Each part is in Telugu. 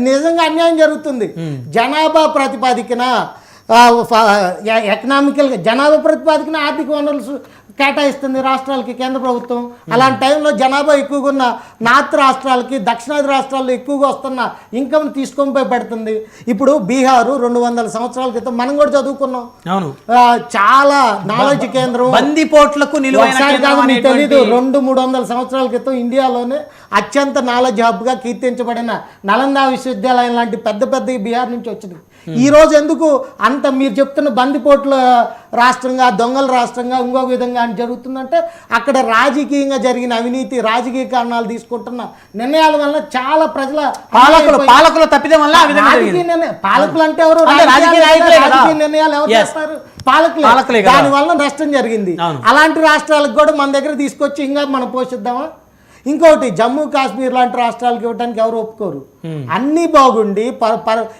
నిజంగా అన్యాయం జరుగుతుంది. జనాభా ప్రాతిపాదికన ఎకనామికల్ జనాభా ప్రాతిపాదికన ఆర్థిక వనరులు కేటాయిస్తుంది రాష్ట్రాలకి కేంద్ర ప్రభుత్వం. అలాంటి టైంలో జనాభా ఎక్కువగా ఉన్న నార్త్ రాష్ట్రాలకి దక్షిణాది రాష్ట్రాల్లో ఎక్కువగా వస్తున్న ఇన్కమ్ తీసుకొని పోయి పెడుతుంది. ఇప్పుడు బీహారు 200 సంవత్సరాల క్రితం మనం కూడా చదువుకున్నాం. చాలా నాలెడ్జ్ కేంద్రం, బందిపోట్లకు తెలీదు 200-300 సంవత్సరాల క్రితం ఇండియాలోనే అత్యంత నాలెడ్జ్ హబ్గా కీర్తించబడిన నలంద విశ్వవిద్యాలయం లాంటి పెద్ద పెద్ద బీహార్ నుంచి వచ్చింది. ఈ రోజు ఎందుకు అంత మీరు చెప్తున్న బందిపోట్ల రాష్ట్రంగా దొంగల రాష్ట్రంగా ఇంకొక విధంగా అని జరుగుతుందంటే అక్కడ రాజకీయంగా జరిగిన అవినీతి, రాజకీయ కారణాలు తీసుకుంటున్న నిర్ణయాల వల్ల చాలా ప్రజల పాలకుల తప్పిదం వల్ల పాలకులు అంటే ఎవరు? రాజకీయ నిర్ణయాలు ఎవరు చేస్తారు? పాలకులే. దాని వల్ల నష్టం జరిగింది. అలాంటి రాష్ట్రాలకు కూడా మన దగ్గర తీసుకొచ్చి ఇంకా మనం పోషిద్దామా? ఇంకోటి జమ్మూ కాశ్మీర్ లాంటి రాష్ట్రాలకు ఇవ్వడానికి ఎవరు ఒప్పుకోరు. అన్నీ బాగుండి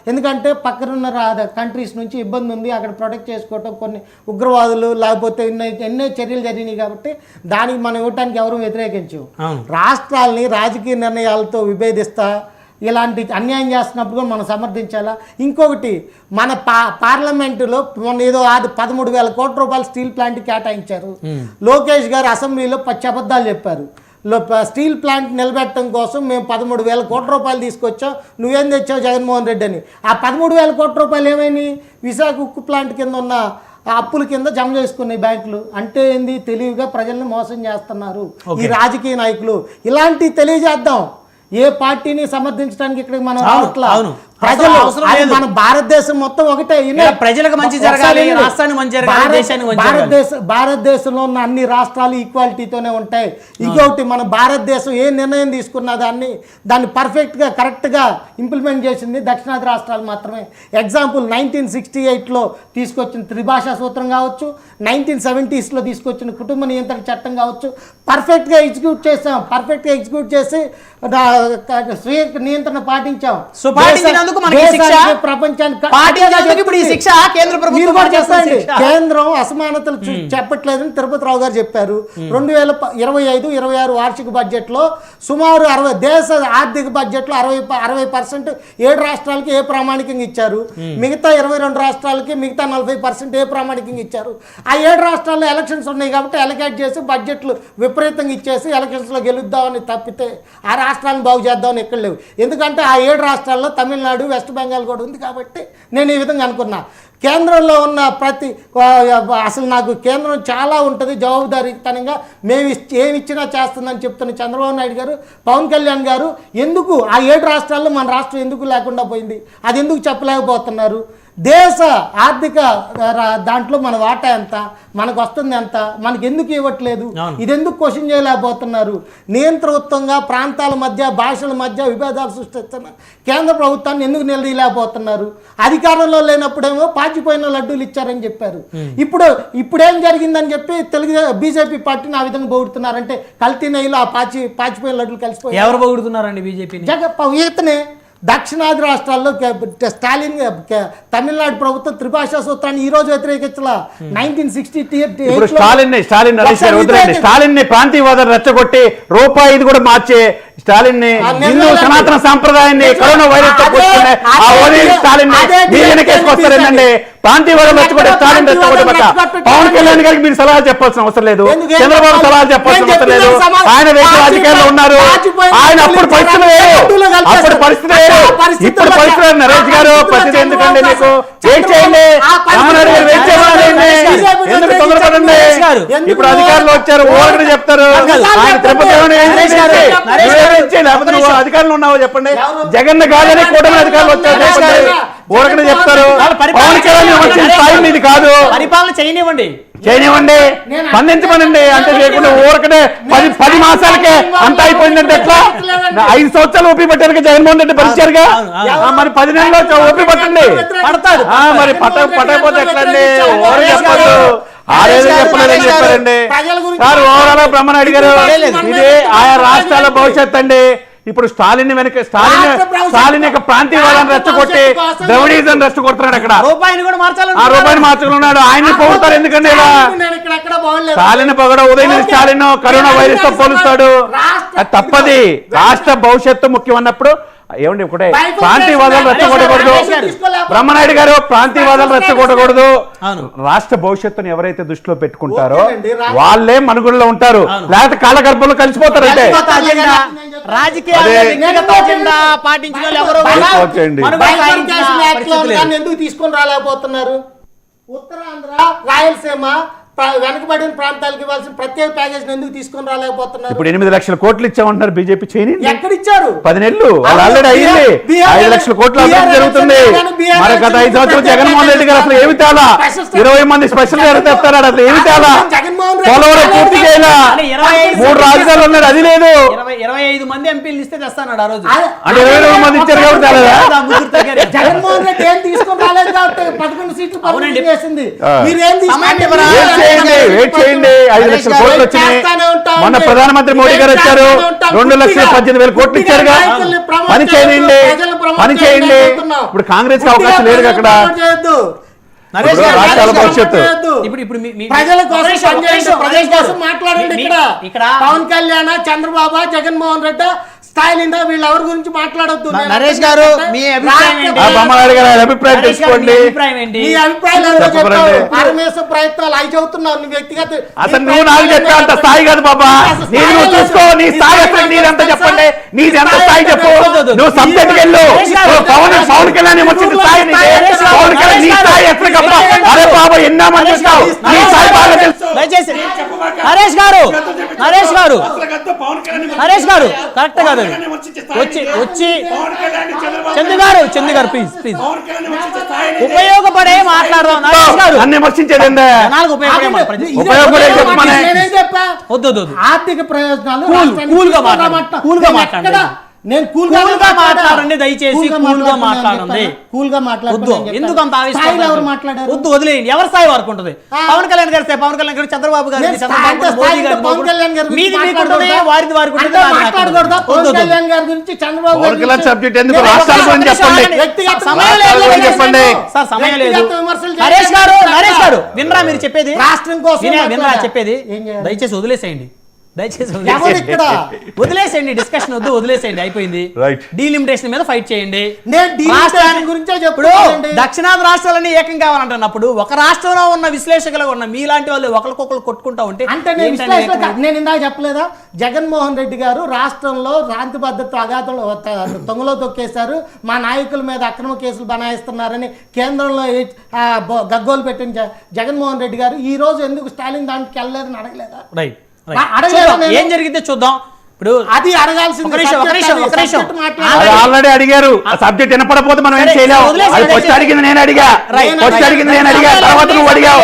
ఎందుకంటే పక్కనున్న కంట్రీస్ నుంచి ఇబ్బంది ఉంది, అక్కడ ప్రొటెక్ట్ చేసుకోవటం కొన్ని ఉగ్రవాదులు లేకపోతే ఎన్నో చర్యలు జరిగినాయి కాబట్టి దానికి మనం ఇవ్వటానికి ఎవరు వ్యతిరేకించవు. రాష్ట్రాలని రాజకీయ నిర్ణయాలతో విభేదిస్తా ఇలాంటి అన్యాయం చేస్తున్నప్పుడు కూడా మనం సమర్థించాలా. ఇంకొకటి మన పార్లమెంటులో ఏదో 13,000 కోట్ల రూపాయలు స్టీల్ ప్లాంట్ కేటాయించారు. లోకేష్ గారు అసెంబ్లీలో 10 అబద్ధాలు చెప్పారు. స్టీల్ ప్లాంట్ నిలబెట్టడం కోసం మేము 13,000 కోట్ల రూపాయలు తీసుకొచ్చాం, నువ్వేం తెచ్చావు జగన్మోహన్ రెడ్డి అని. ఆ 13,000 కోట్ల రూపాయలు ఏమైనాయి? విశాఖ ఉక్కు ప్లాంట్ కింద ఉన్న అప్పుల కింద జమ చేసుకున్నాయి బ్యాంకులు. అంటే ఏంది? తెలివిగా ప్రజల్ని మోసం చేస్తున్నారు ఈ రాజకీయ నాయకులు. ఇలాంటివి తెలియజేద్దాం. ఏ పార్టీని సమర్థించడానికి ఇక్కడ మనం రావట్లా. ప్రజలు మన భారతదేశం మొత్తం ఒకటే, ప్రజలకు మంచి జరగాలి, రాష్ట్రానికి మంచి జరగాలి. భారతదేశంలో ఉన్న అన్ని రాష్ట్రాలు ఈక్వాలిటీతోనే ఉంటాయి. ఇంకొకటి మన భారతదేశం ఏ నిర్ణయం తీసుకున్నా దాన్ని పర్ఫెక్ట్గా కరెక్ట్గా ఇంప్లిమెంట్ చేసింది దక్షిణాది రాష్ట్రాలు మాత్రమే. ఎగ్జాంపుల్ 1968లో తీసుకొచ్చిన త్రిభాషా సూత్రం కావచ్చు, 1970sలో తీసుకొచ్చిన కుటుంబ నియంత్రణ చట్టం కావచ్చు, పర్ఫెక్ట్గా ఎగ్జిక్యూట్ చేసాం. పర్ఫెక్ట్గా ఎగ్జిక్యూట్ చేసి స్వీయ నియంత్రణ పాటించాం. కేంద్రం అసమానతలు చెప్పట్లేదని తిరుపతి రావు గారు చెప్పారు. 2025-26 వార్షిక బడ్జెట్ లో సుమారు 60 దేశ ఆర్థిక బడ్జెట్ లో 60% 7 రాష్ట్రాలకి ఏ ప్రామాణికంగా ఇచ్చారు, మిగతా 22 రాష్ట్రాలకి మిగతా 40% ఏ ప్రామాణికంగా ఇచ్చారు. ఆ 7 రాష్ట్రాల్లో ఎలక్షన్స్ ఉన్నాయి కాబట్టి అలొకేట్ చేసి బడ్జెట్లు విపరీతంగా ఇచ్చేసి ఎలక్షన్స్ లో గెలుద్దామని తప్పితే ఆ రాష్ట్రాలను బాగు చేద్దామని ఎక్కడ లేవు. ఎందుకంటే ఆ 7 రాష్ట్రాల్లో తమిళనాడు, వెస్ట్ బెంగాల్ కూడా ఉంది కాబట్టి నేను ఈ విధంగా అనుకున్నా. కేంద్రంలో ఉన్న అసలు నాకు కేంద్రం చాలా ఉంటుంది జవాబుదారీతనంగా, మేము ఏమి ఇచ్చినా చేస్తుందని చెప్తున్న చంద్రబాబు నాయుడు గారు, పవన్ కళ్యాణ్ గారు ఎందుకు ఆ 7 రాష్ట్రాల్లో మన రాష్ట్రం ఎందుకు లేకుండా పోయింది, అది ఎందుకు చెప్పలేకపోతున్నారు? దేశ ఆర్థిక దాంట్లో మన వాటా ఎంత, మనకు వస్తుంది ఎంత, మనకి ఎందుకు ఇవ్వట్లేదు, ఇది ఎందుకు క్వశ్చన్ చేయలేకపోతున్నారు? నియంత్రణగా ప్రాంతాల మధ్య భాషల మధ్య విభేదాలు సృష్టిస్తున్న కేంద్ర ప్రభుత్వాన్ని ఎందుకు నిలదీయలేకపోతున్నారు? అధికారంలో లేనప్పుడేమో పాచిపోయిన లడ్డూలు ఇచ్చారని చెప్పారు. ఇప్పుడేం జరిగిందని చెప్పి బీజేపీ పార్టీని ఆ విధంగా పొగుడుతున్నారంటే కల్తీ నెయ్యిలో ఆ పాచిపోయిన లడ్డూలు కలిసిపోయి ఎవరు పొగుడుతున్నారండి? బీజేపీ ఈతనే దక్షిణాది రాష్ట్రాల్లో స్టాలిన్ తమిళనాడు ప్రభుత్వం త్రిభాషా సూత్రాన్ని ఈ రోజు వ్యతిరేకించాల. 1968 స్టాలిన్ ప్రాంతీయవాదం రెచ్చగొట్టి రూపాయి కూడా మార్చే స్టాలిన్ ని, హిందూ సనాతన సాంప్రదాయాన్ని కరోనా వైరస్ స్టాలిన్ వెనకేసుకొస్తారేంటండి? ప్రాంతీయవాదం రెచ్చగొట్టే స్టాలిన్ రెచ్చగొట్టే పవన్ కళ్యాణ్ గారికి మీరు సలహా చెప్పాల్సిన అవసరం లేదు, చంద్రబాబు సలహా చెప్పాల్సిన అవసరం లేదు. ఆయన వ్యక్తి రాజకీయాల్లో ఉన్నారు. ఆయన అప్పుడు పరిస్థితులు వేరు, అప్పుడు పరిస్థితి వేరు, ఇప్పుడు పరిస్థితులు. నరేష్ గారు పరిస్థితి ఎందుకండి? మీకు వెయిట్ చేయండి, వెయిట్ చేయాలండి, ఎందుకు తొందరపడండి? ఇప్పుడు అధికారులు వచ్చారు, ఊరకనే చెప్తారు. ఆయన తిరుపతి లేకపోతే నువ్వు అధికారులు ఉన్నావో చెప్పండి. జగన్ కాదని కూటమి అధికారులు వచ్చారు చెప్పండి, ఊరకనే చెప్తారు. పవన్ కళ్యాణ్ వచ్చిన స్థాయి ఇది కాదు. పరిపాలన చేయనివ్వండి, స్పందించమనండి. అంతే చేయకుండా ఊరకనే 10 మాసాలకే అంత అయిపోయిందంటే ఎట్లా? 5 సంవత్సరాలు ఓపీ పట్టారు జగన్మోహన్ రెడ్డి పరిచారుగా, మరి 10 నెలల్లో ఓపీ పట్టండి. మరి పట్టకపోతే ఎట్లా అండి? ఓరు చెప్పారు, ఆరేదో చెప్పలేదని చెప్పారండి సార్. ఓవరాల్ బ్రహ్మనాయుడు గారు ఇది ఆయా రాష్ట్రాల భవిష్యత్ అండి. ఇప్పుడు స్టాలిన్ వెనక స్టాలిన్ యొక్క ప్రాంతీయవాదాన్ని రెచ్చగొట్టి ద్రవిడిజం రెచ్చగొడుతున్నాడు. అక్కడ రూపాయిని మార్చుకున్నాడు. ఆయన్ని పొగుతారు ఎందుకంటే ఇలా స్టాలిన్ పొగడ ఉదయనిధి స్టాలిన్ కరోనా వైరస్ తో పోలుస్తాడు. తప్పది. రాష్ట్ర భవిష్యత్తు ముఖ్యం అన్నప్పుడు ఏమండి ఒకటే బైబిల్ ప్రాంతీయవాదాలు చేసిన రెచ్చగొట్టకూడదు. తీసుకోలేకపోతే- బ్రహ్మనాయుడు గారు ప్రాంతీయవాదాలు రెచ్చగొట్టకూడదు. అవును. రాష్ట్ర భవిష్యత్తును ఎవరైతే దృష్టిలో పెట్టుకుంటారో ఓకేనండి, వాళ్ళే మనుగుల్లో ఉంటారు, లేకపోతే కాలగర్భంలో కలిసిపోతారంటే. వ్యక్తిగత అజెండా, రాజకీయాల్లో అదే. వ్యక్తిగత అజెండా పాటించిన వాళ్ళు ఎవరో బైబిల్ కూడా చేయండి. మనుగడ బైఫర్కేషన్ సాగించిన యాక్ట్ లో పరిస్థితి లేదు. దాన్ని ఎందుకు తీసుకొని రాలేకపోతున్నారు? ఉత్తరాంధ్ర, రాయలసీమ వెనకబడిన ప్రాంతాలకు ఇవ్వాల్సిన ప్రత్యేక ప్యాకేజ్ ఎందుకు తీసుకొని రాలేకపోతున్నారు? ఇప్పుడు 8 లక్షల కోట్లు ఇచ్చామంటున్నారు బీజేపీ. చేయని ఎక్కడిచ్చారు? 10 నెలలు వాళ్ళు ఆల్రెడీ అయింది. 5 లక్షల కోట్ల అభివృద్ధి జరుగుతుంది. మరి గత 5 సంవత్సరాలు జగన్మోహన్ రెడ్డి గారు అసలు ఏమి తేలా? 20 మంది స్పెషల్ తెస్తాడు, అసలు ఏమి తేలా? జగన్మోహన్ రెడ్డి పోలవరం పూర్తి చేయాల. అంటే 25 3 రాజధానులు ఉన్నారు, అది లేదు. 25 మంది ఎంపీలు ఇస్తే తెస్తాడు ఆ రోజు. అంటే 22 మంది ఇచ్చారు కాబట్టి తేలేదా? ఆ ముగ్గురు తగ్గారు. జగన్మోహన్ రెడ్డి ఏం తీసుకొని రాలేదు కాబట్టి 11 సీట్లు అవునండి. పరిమితం చేసింది. ఆ. మీరేం సమానం తీసుకొని ఇవ్వరా? వెయిట్ చేయండి 5 లక్షల కోట్లు వచ్చినాయి. చేస్తానే ఉంటాం. మొన్న ప్రధానమంత్రి మోడీ గారు వచ్చారు, చేస్తానే ఉంటాం. 2,18,000 కోట్లు ఇచ్చారుగా. నాయకుల్ని ప్రమోట్ పని చేయండి, ప్రజలను ప్రమోట్ పని చేయండి. చేస్తున్నాం. ఇప్పుడు కాంగ్రెస్ కి అవకాశం లేదు అక్కడ. ప్రమోట్ చేయొద్దు. నరేష్ ఇప్పుడు గారు, రాష్ట్రాల నరేష్ గారు, భవిష్యత్తు. ఇప్పుడు ప్రజల కోసం ఒక్క పనిచేయండి. నిమిషం, ప్రజల నరేష్ గారు. కోసం మాట్లాడండి. ఇక్కడ పవన్ కళ్యాణ్, చంద్రబాబు, జగన్మోహన్ రెడ్డి, స్టాలిన్ వీళ్ళు ఎవరి గురించి మాట్లాడొద్దు. నరేష్ గారు, మీ అభిప్రాయం ఏంటి? ఆ బొమ్మనాయుడు గారి అభిప్రాయం నరేష్ గారు, మీ తెలుసుకోండి. అభిప్రాయం ఏంటి? నీ అభిప్రాయాలు ఎవరో చెప్పకండి. చెప్పావు. పరమేశ్వర ప్రయత్నాలు అవి చెబుతున్నావు. నీ వ్యక్తిగత అసలు నువ్వు నాకు చెప్పే అంత స్థాయి కాదు బాబా. నీది నువ్వు చూసుకో, నీ స్థాయి అసలు నీదంతా చెప్పండి. నీది ఎంత స్థాయి చెప్పు. నువ్వు సబ్జెక్ట్కి వెళ్ళు. నువ్వు పవన్ కళ్యాణ్ వచ్చిన స్థాయి నీది. పవన్ కళ్యాణ్ నీ స్థాయి ఎక్కడికబ్బా. అరే బాబా ఎన్నామని చెప్తావు, నీ స్థాయి బాగా తెలుసు. దయచేసి నరేష్ గారు, నరేష్ గారు, నరేష్ గారు కరెక్ట్ కాదు. వచ్చి వచ్చి చందు గారు ప్లీజ్ ప్లీజ్ ఉపయోగపడే మాట్లాడదాం. నరేష్ గారు అన్ని విమర్శించేది ఏందే? జనాలకు ఉపయోగపడే ప్రజలు. ఉపయోగపడే చెప్పమని. నేనేం చెప్పా? వద్దు వద్దు వద్దు. ఆర్థిక ప్రయోజనాలు కూల్ రాష్ట్రానికి గా తీసుకొని మాట్లాడండి. రమ్మంటున్నా. కూల్ గా నేను మాట్లాడండి. ఎక్కడ? నేను కూల్ కూల్ గా మాట్లాడండి దయచేసి. కూల్ గా మాట్లాడండి. కూల్ గా వద్దు, ఎందుకు అంత ఆవేశం? ఎవరు మాట్లాడారు? వద్దు, వదిలేయండి. ఎవరి స్థాయి వరకు ఉంటుంది. పవన్ కళ్యాణ్ గారు పవన్ కళ్యాణ్ గారు, చంద్రబాబు గారు, నేను చంద్రబాబు స్థాయి గారు, మోదీ గారు, పవన్ కళ్యాణ్ గారి గురించి మీది మీకు ఉంటుంది, మాట్లాడకూడదా? వారిది వారికి ఉంటుంది. అంటే నాది నాకు ఉంటుంది. మాట్లాడకూడదా? వద్దు, పవన్ వద్దు. కళ్యాణ్ గారి గురించి, చంద్రబాబు గారి పవన్ కళ్యాణ్ గురించి సబ్జెక్ట్ ఎందుకు? నేను రాష్ట్రాల ఒక గురించి నిమిషం చెప్పండి. ఆగండి. వ్యక్తిగత సమయం రాష్ట్రాల లేదు. గురించి చెప్పండి. సార్ సమయం లేదు. వ్యక్తిగత విమర్శలు నరేష్ గారు, చేయాలి. నరేష్ గారు వినరా మీరు చెప్పేది? రాష్ట్రం కోసం వినరా మాట్లాడా. చెప్పేది? ఏం చేయాలి? దయచేసి వదిలేసేయండి. దయచేసి ఎవరు ఇక్కడ? వదిలేసేయండి. డిస్కషన్ వద్దు, వదిలేసేయండి. అయిపోయింది. Right. డీలిమిటేషన్ మీద ఫైట్ చేయండి. నేను డీలిమిటేషన్ రాష్ట్రాన్ని గురించే ఇప్పుడు చెప్తున్నానండి. దక్షిణాది రాష్ట్రాలన్నీ ఏకం కావాలంటున్నప్పుడు ఒక రాష్ట్రంలో ఉన్న విశ్లేషకులు ఉన్న మీలాంటి వాళ్ళు ఒకరికొకరు కొట్టుకుంటా ఉంటే అంటే నేను ఏంటండి విశ్లేషణ ఏకం? నేను ఇందాక చెప్పలేదా? జగన్మోహన్ రెడ్డి గారు రాష్ట్రంలో శాంతి భద్రత అగాధంలో తొంగలో తొక్కేశారు, మా నాయకుల మీద అక్రమ కేసులు బనాయిస్తున్నారని కేంద్రంలో గగ్గోలు పెట్టిన జగన్మోహన్ రెడ్డి గారు ఈ రోజు ఎందుకు స్టాలిన్ దానికి వెళ్ళలేదని అడగలేదా? రైట్ అడగలేదా నేను? ఏం జరిగిందే చూద్దాం. ఇప్పుడు అది అడగాల్సింది. ఒక నిమిషం, ఒక నిమిషం, ఒక నిమిషం. సబ్జెక్ట్ మాట్లాడాలి. అది ఆల్రెడీ అడిగారు. ఆ సబ్జెక్ట్ వినపడపోతే మనం ఏం సరే, చేయలేము. వదిలేసి అది ఫస్ట్ అడిగింది నేను అడిగా. రైట్. ఫస్ట్ అడిగింది నేను అడిగా, తర్వాత నువ్వు అడిగావు.